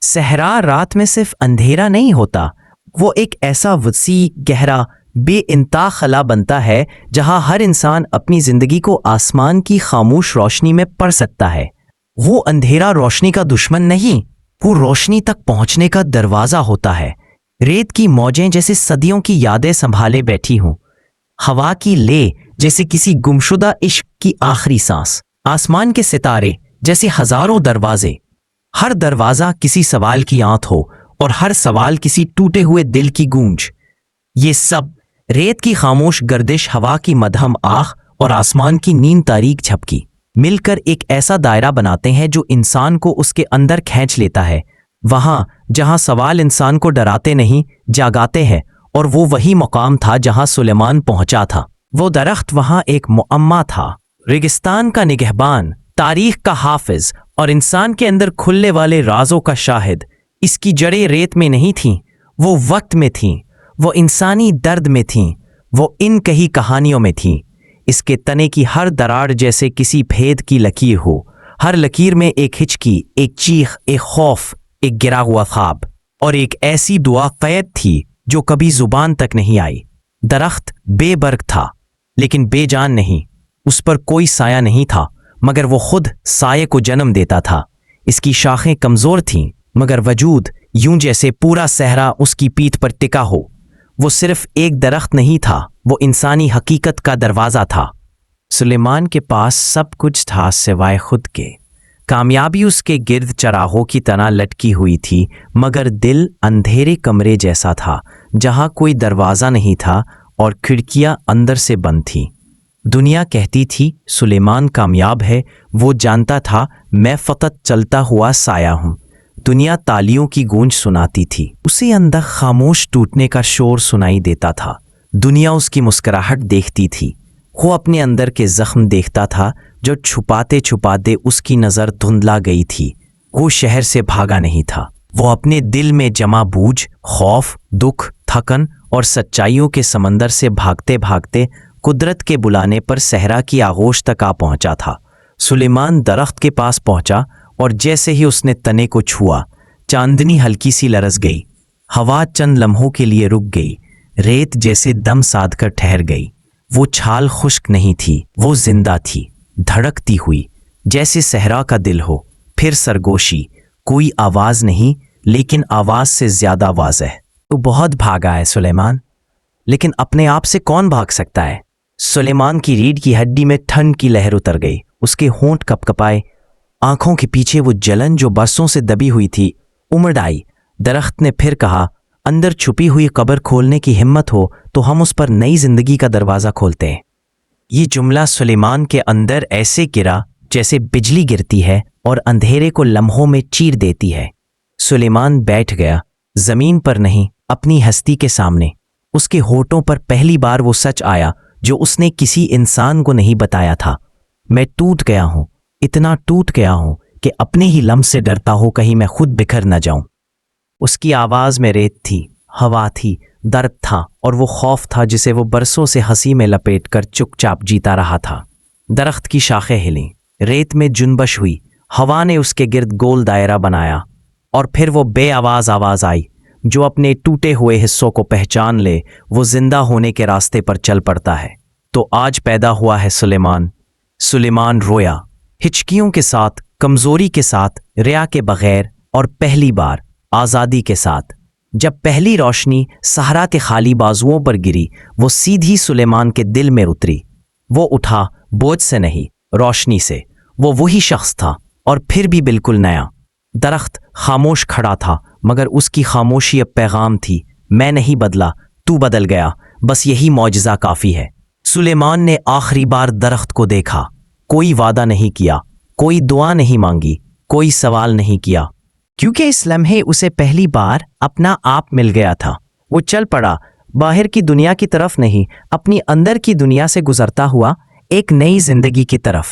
صحرا رات میں صرف اندھیرا نہیں ہوتا، وہ ایک ایسا وسیع، گہرا، بے انتہا خلا بنتا ہے جہاں ہر انسان اپنی زندگی کو آسمان کی خاموش روشنی میں پڑھ سکتا ہے۔ وہ اندھیرا روشنی کا دشمن نہیں، وہ روشنی تک پہنچنے کا دروازہ ہوتا ہے۔ ریت کی موجیں جیسے صدیوں کی یادیں سنبھالے بیٹھی ہوں، ہوا کی لے جیسے کسی گمشدہ عشق کی آخری سانس، آسمان کے ستارے جیسے ہزاروں دروازے، ہر دروازہ کسی سوال کی آنت ہو اور ہر سوال کسی ٹوٹے ہوئے دل کی گونج۔ یہ سب ریت کی خاموش گردش، ہوا کی مدھم آہ اور آسمان کی نیند تاریک جھپکی مل کر ایک ایسا دائرہ بناتے ہیں جو انسان کو اس کے اندر کھینچ لیتا ہے، وہاں جہاں سوال انسان کو ڈراتے نہیں، جاگاتے ہیں۔ اور وہ وہی مقام تھا جہاں سلیمان پہنچا تھا۔ وہ درخت وہاں ایک معمہ تھا، ریگستان کا نگہبان، تاریخ کا حافظ اور انسان کے اندر کھلنے والے رازوں کا شاہد۔ اس کی جڑیں ریت میں نہیں تھیں، وہ وقت میں تھیں، وہ انسانی درد میں تھیں، وہ ان کہی کہانیوں میں تھیں۔ اس کے تنے کی ہر دراڑ جیسے کسی بھید کی لکیر ہو، ہر لکیر میں ایک ہچکی، ایک چیخ، ایک خوف، ایک گرا ہوا خواب اور ایک ایسی دعا قید تھی جو کبھی زبان تک نہیں آئی۔ درخت بے برگ تھا لیکن بے جان نہیں، اس پر کوئی سایہ نہیں تھا مگر وہ خود سائے کو جنم دیتا تھا۔ اس کی شاخیں کمزور تھیں مگر وجود یوں جیسے پورا صحرا اس کی پیٹھ پر ٹکا ہو۔ وہ صرف ایک درخت نہیں تھا، وہ انسانی حقیقت کا دروازہ تھا۔ سلیمان کے پاس سب کچھ تھا سوائے خود کے۔ کامیابی اس کے گرد چراغوں کی طرح لٹکی ہوئی تھی مگر دل اندھیرے کمرے جیسا تھا جہاں کوئی دروازہ نہیں تھا اور کھڑکیاں اندر سے بند تھیں۔ دنیا کہتی تھی سلیمان کامیاب ہے، وہ جانتا تھا میں فقط چلتا ہوا سایہ ہوں۔ دنیا تالیوں کی گونج سناتی تھی، اسے اندر خاموش ٹوٹنے کا شور سنائی دیتا تھا۔ دنیا اس کی مسکراہٹ دیکھتی تھی، وہ اپنے اندر کے زخم دیکھتا تھا جو چھپاتے چھپاتے اس کی نظر دھندلا گئی تھی۔ وہ شہر سے بھاگا نہیں تھا، وہ اپنے دل میں جمع بوجھ، خوف، دکھ، تھکن اور سچائیوں کے سمندر سے بھاگتے بھاگتے قدرت کے بلانے پر صحرا کی آغوش تک آ پہنچا تھا۔ سلیمان درخت کے پاس پہنچا اور جیسے ہی اس نے تنے کو چھوا، چاندنی ہلکی سی لرز گئی، ہوا چند لمحوں کے لیے رک گئی، ریت جیسے دم سادھ کر ٹھہر گئی۔ وہ چھال خشک نہیں تھی، وہ زندہ تھی، دھڑکتی ہوئی جیسے صحرا کا دل ہو۔ پھر سرگوشی، کوئی آواز نہیں لیکن آواز سے زیادہ واضح۔ تو بہت بھاگا ہے سلیمان، لیکن اپنے آپ سے کون بھاگ سکتا ہے؟ سلیمان کی ریڑھ کی ہڈی میں ٹھنڈ کی لہر اتر گئی، اس کے ہونٹ کپ کپائے، آنکھوں کے پیچھے وہ جلن جو برسوں سے دبی ہوئی تھی امڑ آئی۔ درخت نے پھر کہا، اندر چھپی ہوئی قبر کھولنے کی ہمت ہو تو ہم اس پر نئی زندگی کا دروازہ کھولتے ہیں۔ یہ جملہ سلیمان کے اندر ایسے گرا جیسے بجلی گرتی ہے اور اندھیرے کو لمحوں میں چیر دیتی ہے۔ سلیمان بیٹھ گیا، زمین پر نہیں، اپنی ہستی کے سامنے۔ اس کے ہونٹوں پر پہلی بار وہ سچ آیا جو اس نے کسی انسان کو نہیں بتایا تھا۔ میں ٹوٹ گیا ہوں، اتنا ٹوٹ گیا ہوں کہ اپنے ہی لمس سے ڈرتا ہوں کہیں میں خود بکھر نہ جاؤں۔ اس کی آواز میں ریت تھی، ہوا تھی، درد تھا اور وہ خوف تھا جسے وہ برسوں سے ہنسی میں لپیٹ کر چپ چاپ جیتا رہا تھا۔ درخت کی شاخیں ہلیں، ریت میں جنبش ہوئی، ہوا نے اس کے گرد گول دائرہ بنایا اور پھر وہ بے آواز آئی، جو اپنے ٹوٹے ہوئے حصوں کو پہچان لے وہ زندہ ہونے کے راستے پر چل پڑتا ہے۔ تو آج پیدا ہوا ہے سلیمان۔ سلیمان رویا، ہچکیوں کے ساتھ، کمزوری کے ساتھ، ریا کے بغیر اور پہلی بار آزادی کے ساتھ۔ جب پہلی روشنی صحرا کے خالی بازوؤں پر گری، وہ سیدھی سلیمان کے دل میں اتری۔ وہ اٹھا، بوجھ سے نہیں، روشنی سے۔ وہ وہی شخص تھا اور پھر بھی بالکل نیا۔ درخت خاموش کھڑا تھا مگر اس کی خاموشی اب پیغام تھی، میں نہیں بدلا، تو بدل گیا، بس یہی معجزہ کافی ہے۔ سلیمان نے آخری بار درخت کو دیکھا، کوئی وعدہ نہیں کیا، کوئی دعا نہیں مانگی، کوئی سوال نہیں کیا، کیونکہ اس لمحے اسے پہلی بار اپنا آپ مل گیا تھا۔ وہ چل پڑا، باہر کی دنیا کی طرف نہیں، اپنی اندر کی دنیا سے گزرتا ہوا ایک نئی زندگی کی طرف۔